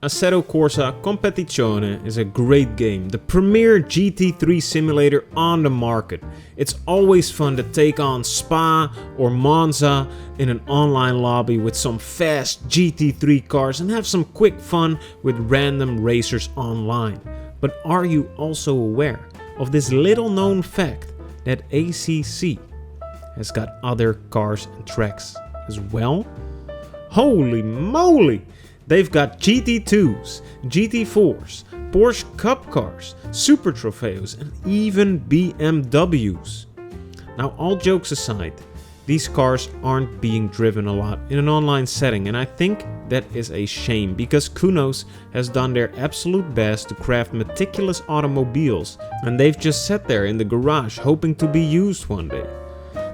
Assetto Corsa Competizione is a great game, the premier GT3 simulator on the market. It's always fun to take on Spa or Monza in an online lobby with some fast GT3 cars and have some quick fun with random racers online. But are you also aware of this little known fact that ACC has got other cars and tracks as well? Holy moly! They've got GT2s, GT4s, Porsche Cup cars, Super Trofeos and even BMWs. Now, all jokes aside, these cars aren't being driven a lot in an online setting, and I think that is a shame because Kunos has done their absolute best to craft meticulous automobiles, and they've just sat there in the garage hoping to be used one day.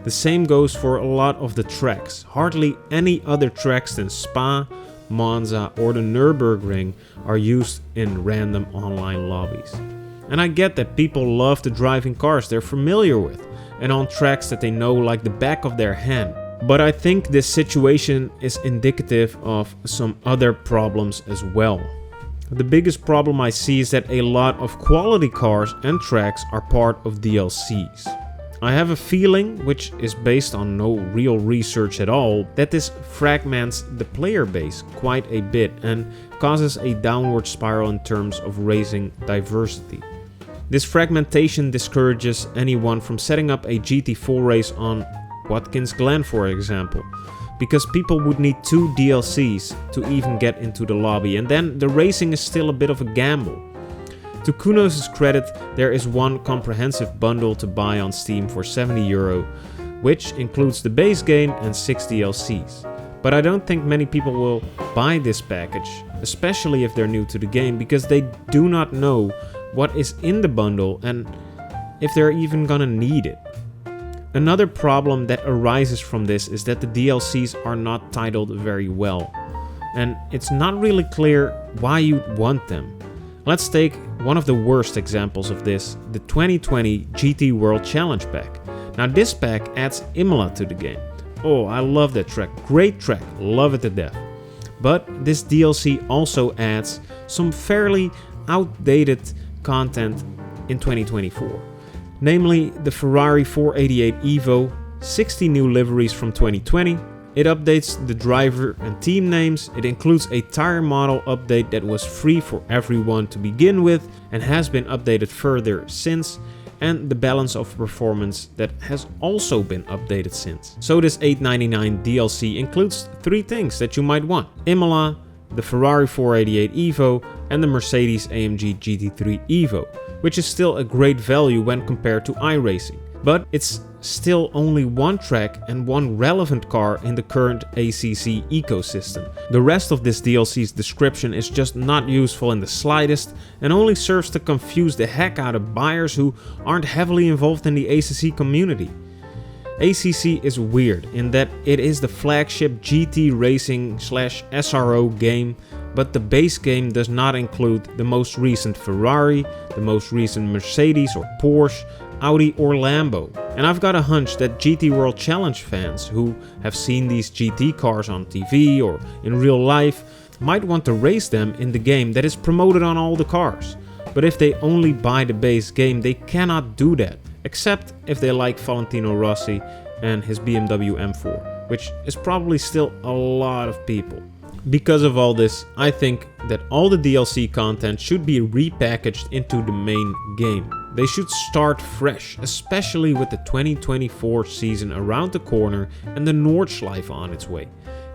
The same goes for a lot of the tracks. Hardly any other tracks than Spa, Monza or the Nürburgring are used in random online lobbies. And I get that people love to drive in cars they're familiar with and on tracks that they know like the back of their hand. But I think this situation is indicative of some other problems as well. The biggest problem I see is that a lot of quality cars and tracks are part of DLCs. I have a feeling, which is based on no real research at all, that this fragments the player base quite a bit and causes a downward spiral in terms of racing diversity. This fragmentation discourages anyone from setting up a GT4 race on Watkins Glen, for example, because people would need 2 DLCs to even get into the lobby, and then the racing is still a bit of a gamble. To Kunos' credit, there is one comprehensive bundle to buy on Steam for €70, which includes the base game and 6 DLCs. But I don't think many people will buy this package, especially if they're new to the game, because they do not know what is in the bundle and if they're even gonna need it. Another problem that arises from this is that the DLCs are not titled very well, and it's not really clear why you'd want them. Let's take one of the worst examples of this, the 2020 GT World Challenge pack. Now this pack adds Imola to the game. Oh, I love that track, great track, love it to death. But this DLC also adds some fairly outdated content in 2024. Namely the Ferrari 488 Evo, 60 new liveries from 2020, it updates the driver and team names, it includes a tire model update that was free for everyone to begin with and has been updated further since, and the balance of performance that has also been updated since. So this $8.99 DLC includes 3 things that you might want: Imola, the Ferrari 488 Evo and the Mercedes AMG GT3 Evo, which is still a great value when compared to iRacing. But it's still only one track and one relevant car in the current ACC ecosystem. The rest of this DLC's description is just not useful in the slightest and only serves to confuse the heck out of buyers who aren't heavily involved in the ACC community. ACC is weird in that it is the flagship GT racing / SRO game, but the base game does not include the most recent Ferrari, the most recent Mercedes or Porsche, Audi or Lambo. And I've got a hunch that GT World Challenge fans who have seen these GT cars on TV or in real life might want to race them in the game that is promoted on all the cars. But if they only buy the base game, they cannot do that, except if they like Valentino Rossi and his BMW M4, which is probably still a lot of people. Because of all this, I think that all the DLC content should be repackaged into the main game. They should start fresh, especially with the 2024 season around the corner and the Nordschleife on its way.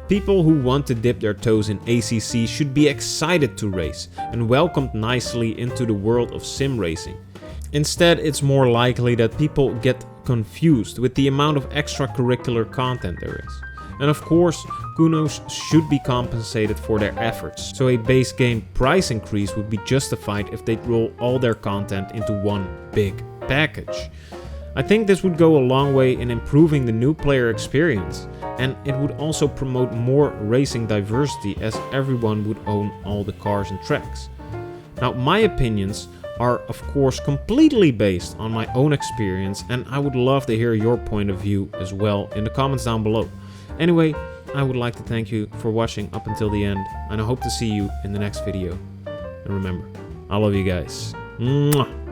People who want to dip their toes in ACC should be excited to race and welcomed nicely into the world of sim racing. Instead, it's more likely that people get confused with the amount of extracurricular content there is. And of course, Kunos should be compensated for their efforts, so a base game price increase would be justified if they'd roll all their content into one big package. I think this would go a long way in improving the new player experience, and it would also promote more racing diversity as everyone would own all the cars and tracks. Now, my opinions are of course completely based on my own experience, and I would love to hear your point of view as well in the comments down below. Anyway, I would like to thank you for watching up until the end, and I hope to see you in the next video. And remember, I love you guys. Mwah!